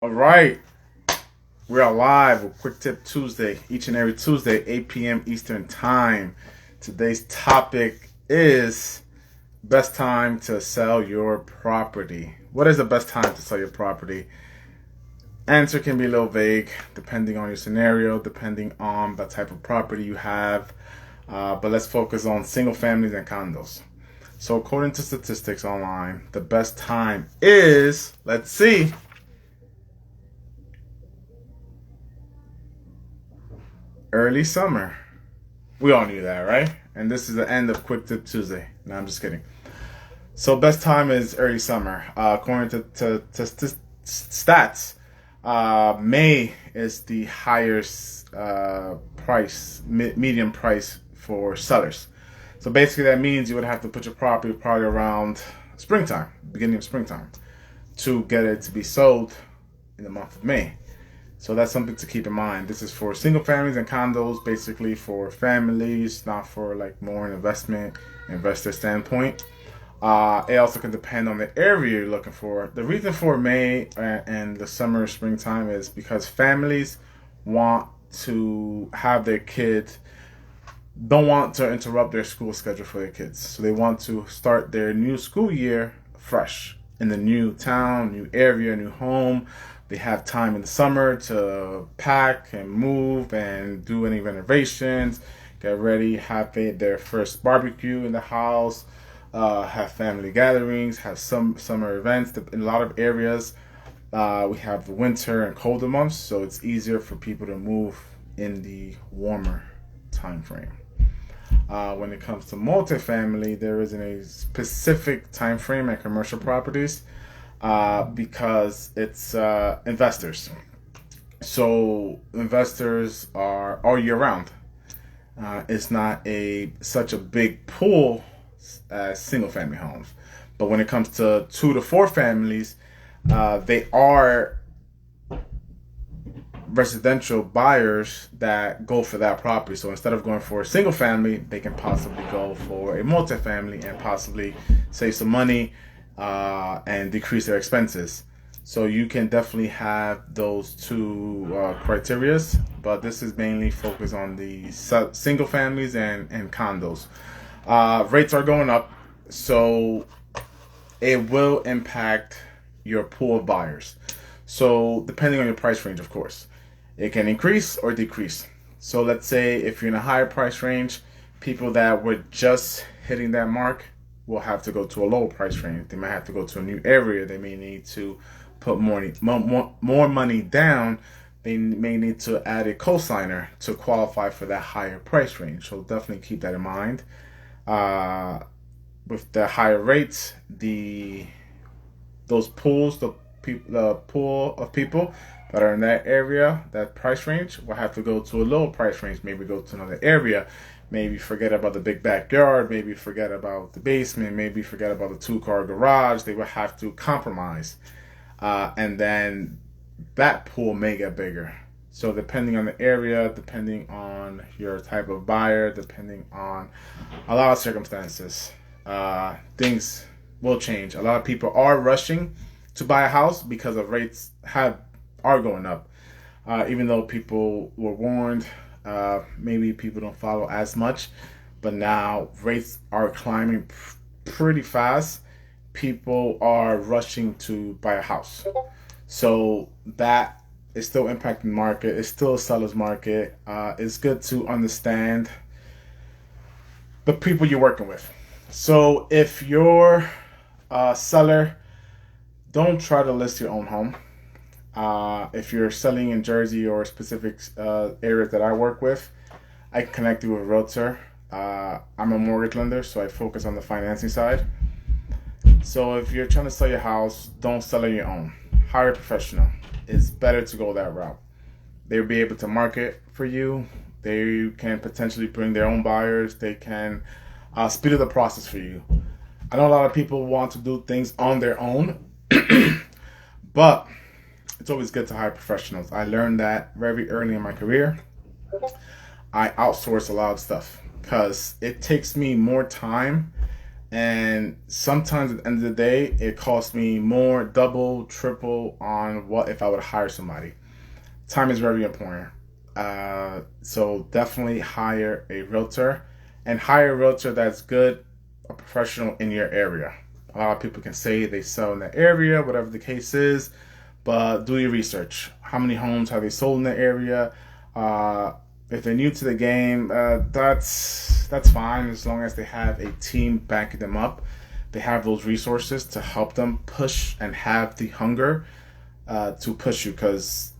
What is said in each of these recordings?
All right, we are live with Quick Tip Tuesday, each and every Tuesday, 8 p.m. Eastern Time. Today's topic is best time to sell your property. What is the best time to sell your property? Answer can be a little vague depending on your scenario, depending on the type of property you have. But let's focus on single families and condos. So according to statistics online, the best time is, let's see, early summer. We all knew that, right? And this is the end of Quick Tip Tuesday. No, I'm just kidding. So best time is early summer. According to stats, May is the highest median price for sellers. So basically that means you would have to put your property probably around springtime, beginning of springtime, to get it to be sold in the month of May. So that's something to keep in mind. This is for single families and condos, basically for families, not for like more an investor standpoint. It also can depend on the area you're looking for. The reason for May and the summer, springtime is because families want to have their kids, don't want to interrupt their school schedule for their kids. So they want to start their new school year fresh in the new town, new area, new home. They have time in the summer to pack and move and do any renovations, get ready, have their first barbecue in the house, have family gatherings, have some summer events. In a lot of areas, we have the winter and colder months, so it's easier for people to move in the warmer time frame. When it comes to multifamily, there isn't a specific time frame at commercial properties. Because it's investors. So investors are all year round. It's not such a big pool as single family homes. But when it comes to 2 to 4 families, they are residential buyers that go for that property. So instead of going for a single family, they can possibly go for a multifamily and possibly save some money and decrease their expenses. So you can definitely have those two criterias, but this is mainly focused on the single families and condos. Rates are going up, so it will impact your pool of buyers. So depending on your price range, of course, it can increase or decrease. So let's say if you're in a higher price range, people that were just hitting that mark will have to go to a lower price range. They might have to go to a new area. They may need to put more money down. They may need to add a cosigner to qualify for that higher price range. So definitely keep that in mind. With the higher rates, those pools, the pool of people that are in that area, that price range, will have to go to a lower price range. Maybe go to another area. Maybe forget about the big backyard. Maybe forget about the basement. Maybe forget about the 2-car garage. They will have to compromise. And then that pool may get bigger. So depending on the area, depending on your type of buyer, depending on a lot of circumstances, things will change. A lot of people are rushing to buy a house because the rates are going up. Even though people were warned, maybe people don't follow as much, but now rates are climbing pretty fast. People are rushing to buy a house. So that is still impacting the market. It's still a seller's market. It's good to understand the people you're working with. So if you're a seller, don't try to list your own home. If you're selling in Jersey or specific areas that I work with, I can connect you with a realtor. I'm a mortgage lender, so I focus on the financing side. So if you're trying to sell your house, don't sell it your own. Hire a professional. It's better to go that route. They'll be able to market for you. They can potentially bring their own buyers. They can speed up the process for you. I know a lot of people want to do things on their own, but it's always good to hire professionals. I learned that very early in my career. I outsource a lot of stuff because it takes me more time And sometimes at the end of the day, it costs me more, double, triple on what if I would hire somebody. Time is very important. So definitely hire a realtor, and hire a realtor that's good, a professional in your area. A lot of people can say they sell in that area, whatever the case is, but do your research. How many homes have they sold in the area? If they're new to the game, that's fine, as long as they have a team backing them up. They have those resources to help them push and have the hunger to push you, because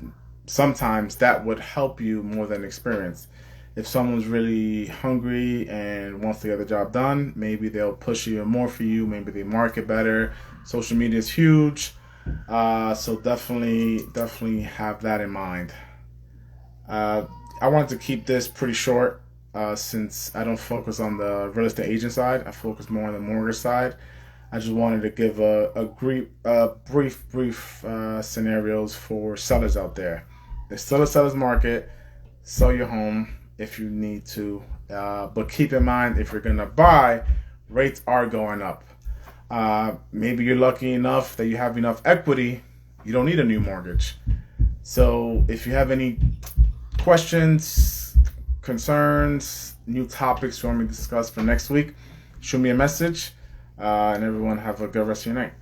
sometimes that would help you more than experience. If someone's really hungry and wants to get the job done, maybe they'll push even more for you. Maybe they market better. Social media is huge. So definitely have that in mind. I wanted to keep this pretty short since I don't focus on the real estate agent side. I focus more on the mortgage side. I just wanted to give a brief scenarios for sellers out there. There's still a seller's market. Sell your home if you need to. But keep in mind, if you're going to buy, rates are going up. Maybe you're lucky enough that you have enough equity. You don't need a new mortgage. So if you have any questions, concerns, new topics you want me to discuss for next week, shoot me a message. And everyone have a good rest of your night.